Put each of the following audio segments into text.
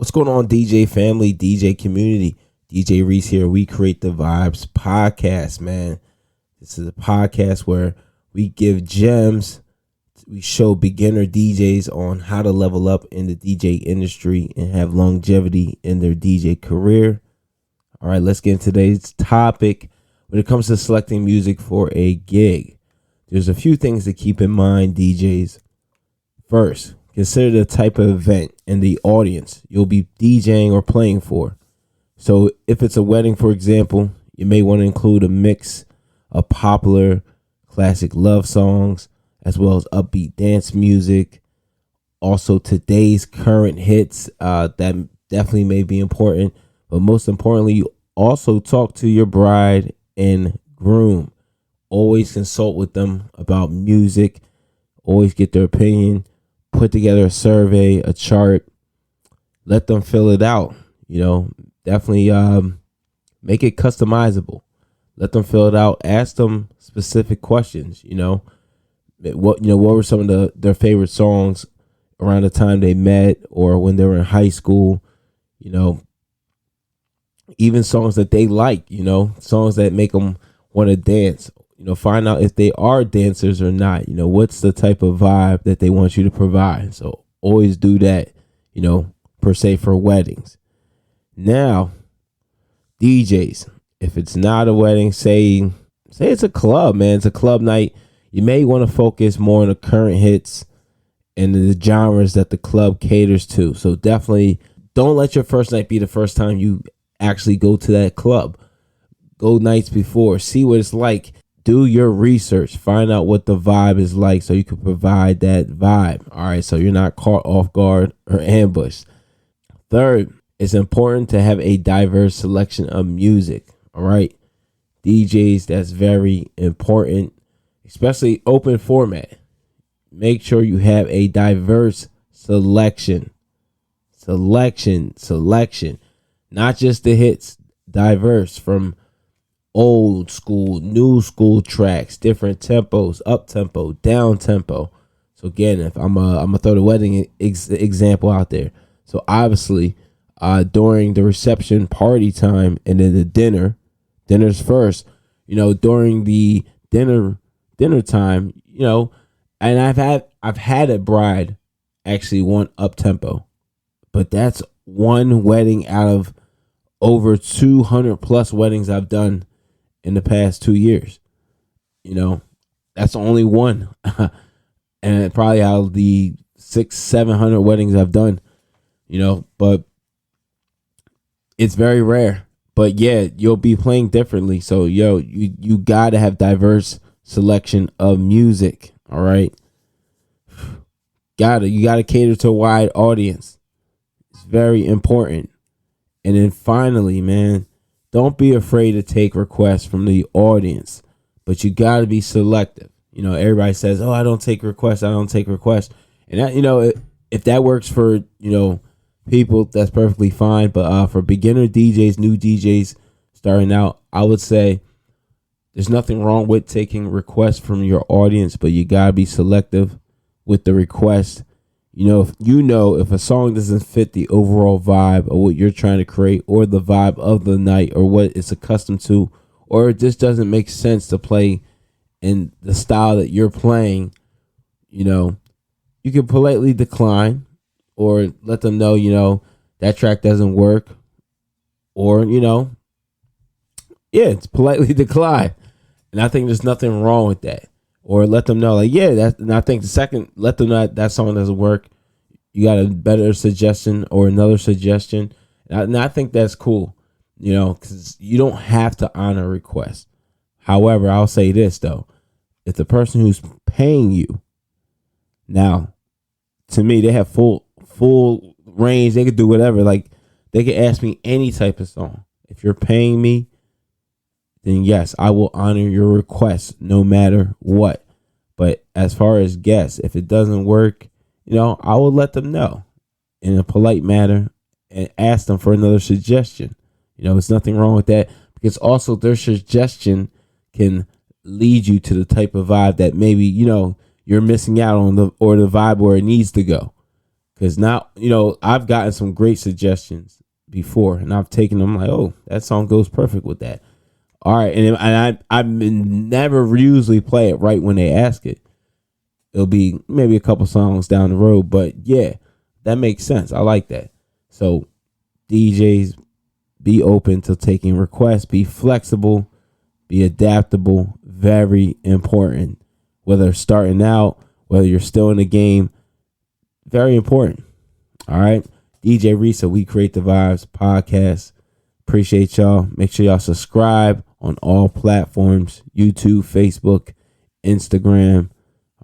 What's going on, DJ family, DJ community? DJ Reese here. We Create the Vibes podcast, man. This is a podcast where we give gems. We show beginner DJs on how to level up in the DJ industry and have longevity in their DJ career. All right, let's get into today's topic. When it comes to selecting music for a gig, there's a few things to keep in mind, DJs. First, consider the type of event and the audience you'll be DJing or playing for. So if it's a wedding, for example, you may want to include a mix of popular classic love songs as well as upbeat dance music. Also, today's current hits, that definitely may be important. But most importantly, you also talk to your bride and groom. Always consult with them about music. Always get their opinion. Put together a survey, a chart. Let them fill it out. Definitely make it customizable. Let them fill it out. Ask them specific questions. What were some of their favorite songs around the time they met or when they were in high school. Even songs that they like. Songs that make them want to dance. Find out if they are dancers or not. What's the type of vibe that they want you to provide. So always do that, per se for weddings. Now, DJs, if it's not a wedding, say it's a club, man. It's a club night. You may want to focus more on the current hits and the genres that the club caters to. So definitely don't let your first night be the first time you actually go to that club. Go nights before. See what it's like. Do your research. Find out what the vibe is like so you can provide that vibe. All right, so you're not caught off guard or ambushed. Third, it's important to have a diverse selection of music. All right, DJs, that's very important, especially open format. Make sure you have a diverse selection. Not just the hits, diverse from old school, new school tracks, different tempos, up tempo, down tempo. So again, if I'm gonna throw the wedding example out there. So obviously, during the reception party time and then the dinner's first. During the dinner time, and I've had a bride actually want up tempo, but that's one wedding out of over 200 plus weddings I've done in the past 2 years. That's only one. And probably out of the 600-700 weddings I've done, but it's very rare. But yeah, you'll be playing differently. So you gotta have diverse selection of music. All right. You gotta cater to a wide audience. It's very important. And then finally, man, don't be afraid to take requests from the audience, but you got to be selective. Everybody says, "Oh, I don't take requests. And that, if that works for, people, that's perfectly fine. But for beginner DJs, new DJs starting out, I would say there's nothing wrong with taking requests from your audience, but you got to be selective with the request. If a song doesn't fit the overall vibe of what you're trying to create or the vibe of the night or what it's accustomed to, or it just doesn't make sense to play in the style that you're playing, you can politely decline or let them know, that track doesn't work, or, it's politely decline. And I think there's nothing wrong with that. Or let them know, and I think the second, let them know that song doesn't work. You got a better suggestion or another suggestion. And I think that's cool, because you don't have to honor requests. However, I'll say this, though. If the person who's paying you, now, to me, they have full range. They could do whatever. Like, they could ask me any type of song. If you're paying me, then yes, I will honor your request no matter what. But as far as guests, if it doesn't work, I will let them know in a polite manner and ask them for another suggestion. It's nothing wrong with that, because also their suggestion can lead you to the type of vibe that maybe, you're missing out on, the vibe where it needs to go. Because now, I've gotten some great suggestions before, and I've taken them like, oh, that song goes perfect with that. All right, and I never usually play it right when they ask it. It'll be maybe a couple songs down the road, but yeah, that makes sense. I like that. So DJs, be open to taking requests, be flexible, be adaptable, very important. Whether starting out, whether you're still in the game, very important. All right. DJ Risa, We Create the Vibes podcast. Appreciate y'all. Make sure y'all subscribe on all platforms, YouTube, Facebook, Instagram.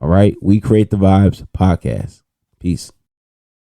All right. We Create the Vibes podcast. Peace.